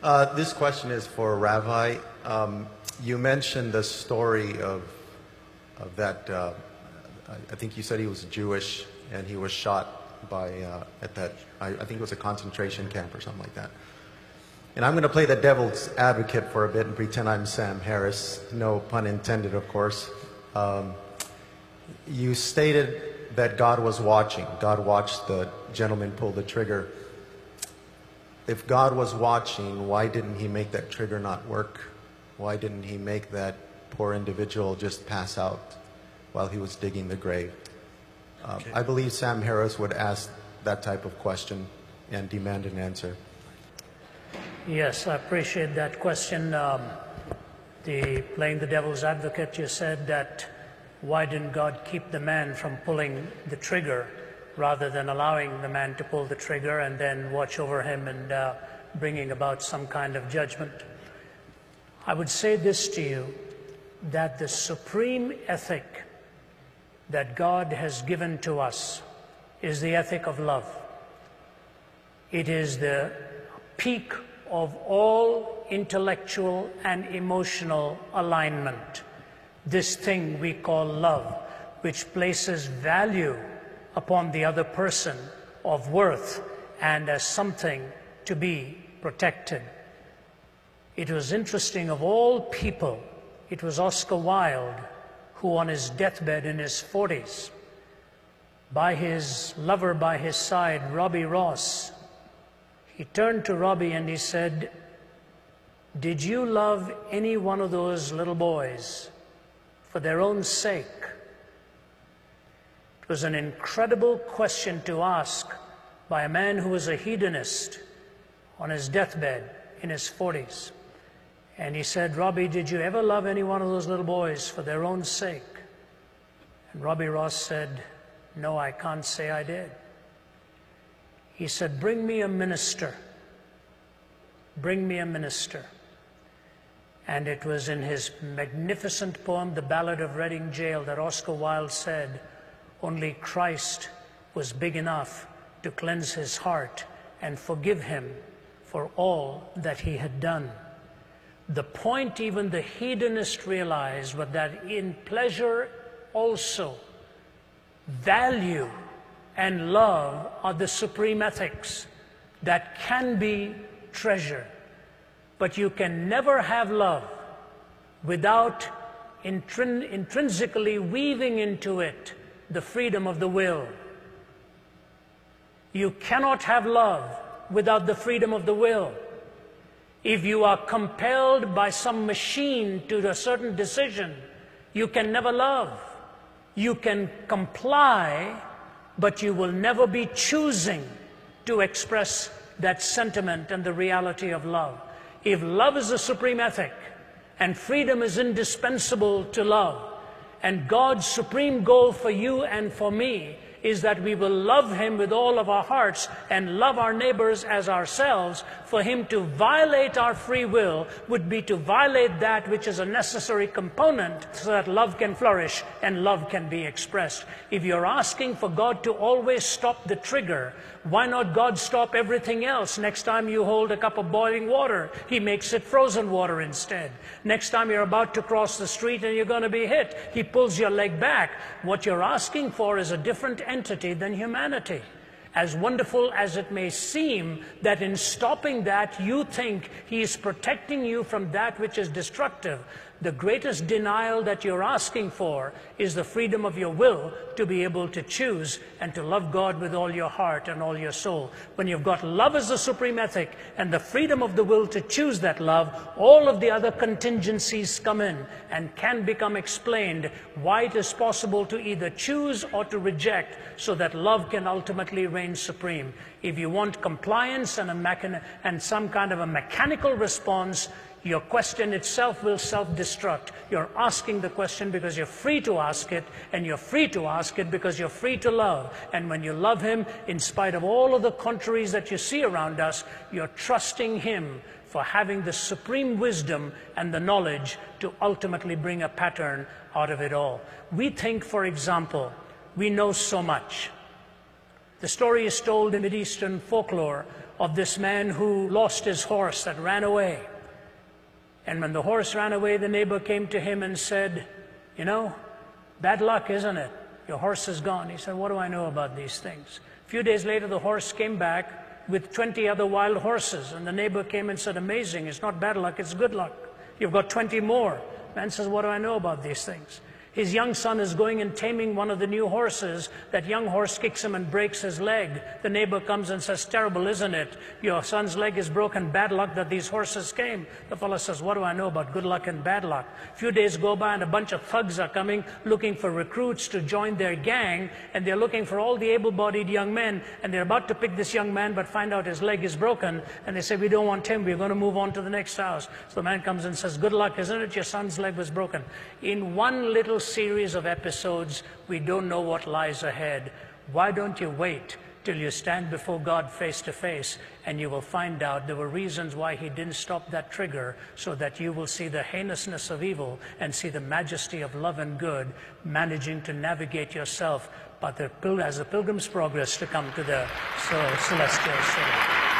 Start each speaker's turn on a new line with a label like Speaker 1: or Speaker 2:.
Speaker 1: This question is for Ravi. You mentioned the story of that, I think you said he was Jewish and he was shot by, I think it was a concentration camp or something like that. And I'm going to play the devil's advocate for a bit and pretend I'm Sam Harris. No pun intended, of course. You stated that God was watching. God watched the gentleman pull the trigger. If God was watching, why didn't he make that trigger not work? Why didn't he make that poor individual just pass out while he was digging the grave? I believe Sam Harris would ask that type of question and demand an answer.
Speaker 2: Yes, I appreciate that question. Playing the devil's advocate, you said that why didn't God keep the man from pulling the trigger rather than allowing the man to pull the trigger and then watch over him and bringing about some kind of judgment? I would say this to you, that the supreme ethic that God has given to us is the ethic of love. It is the peak of all intellectual and emotional alignment. This thing we call love, which places value upon the other person of worth and as something to be protected. It was interesting, of all people, it was Oscar Wilde who on his deathbed in his 40s, by his lover by his side, Robbie Ross, he turned to Robbie and he said, "Did you love any one of those little boys for their own sake?" It was an incredible question to ask by a man who was a hedonist on his deathbed in his 40s. And he said, "Robbie, did you ever love any one of those little boys for their own sake?" And Robbie Ross said, "No, I can't say I did." He said, "Bring me a minister. Bring me a minister." And it was in his magnificent poem, The Ballad of Reading Gaol, that Oscar Wilde said, only Christ was big enough to cleanse his heart and forgive him for all that he had done. The point even the hedonist realized was that in pleasure also, value and love are the supreme ethics that can be treasured. But you can never have love without intrinsically weaving into it the freedom of the will. You cannot have love without the freedom of the will. If you are compelled by some machine to a certain decision, you can never love. You can comply, but you will never be choosing to express that sentiment and the reality of love. If love is the supreme ethic, and freedom is indispensable to love, and God's supreme goal for you and for me is that we will love Him with all of our hearts and love our neighbors as ourselves, for Him to violate our free will would be to violate that which is a necessary component so that love can flourish and love can be expressed. If you're asking for God to always stop the trigger, why not God stop everything else? Next time you hold a cup of boiling water, He makes it frozen water instead. Next time you're about to cross the street and you're going to be hit, He pulls your leg back. What you're asking for is a different entity than humanity. As wonderful as it may seem that in stopping that you think He is protecting you from that which is destructive, the greatest denial that you're asking for is the freedom of your will to be able to choose and to love God with all your heart and all your soul. When you've got love as the supreme ethic and the freedom of the will to choose that love, all of the other contingencies come in and can become explained why it is possible to either choose or to reject so that love can ultimately reign supreme. If you want compliance and some kind of a mechanical response, your question itself will self-destruct. You're asking the question because you're free to ask it, and you're free to ask it because you're free to love. And when you love Him, in spite of all of the contraries that you see around us, you're trusting Him for having the supreme wisdom and the knowledge to ultimately bring a pattern out of it all. We think, for example, we know so much. The story is told in Mideastern folklore of this man who lost his horse that ran away. And when the horse ran away, the neighbor came to him and said, you know, bad luck, isn't it? Your horse is gone. He said, what do I know about these things? A few days later, the horse came back with 20 other wild horses. And the neighbor came and said, amazing, it's not bad luck, it's good luck. You've got 20 more. Man says, what do I know about these things? His young son is going and taming one of the new horses. That young horse kicks him and breaks his leg. The neighbor comes and says, terrible, isn't it? Your son's leg is broken. Bad luck that these horses came. The fellow says, what do I know about good luck and bad luck? A few days go by and a bunch of thugs are coming looking for recruits to join their gang. And they're looking for all the able-bodied young men. And they're about to pick this young man but find out his leg is broken. And they say, we don't want him. We're going to move on to the next house. So the man comes and says, good luck, isn't it? Your son's leg was broken. In one little series of episodes, we don't know what lies ahead. Why don't you wait till you stand before God face to face, and you will find out there were reasons why he didn't stop that trigger, so that you will see the heinousness of evil and see the majesty of love and good managing to navigate yourself, but as a pilgrim's progress to come to the celestial city.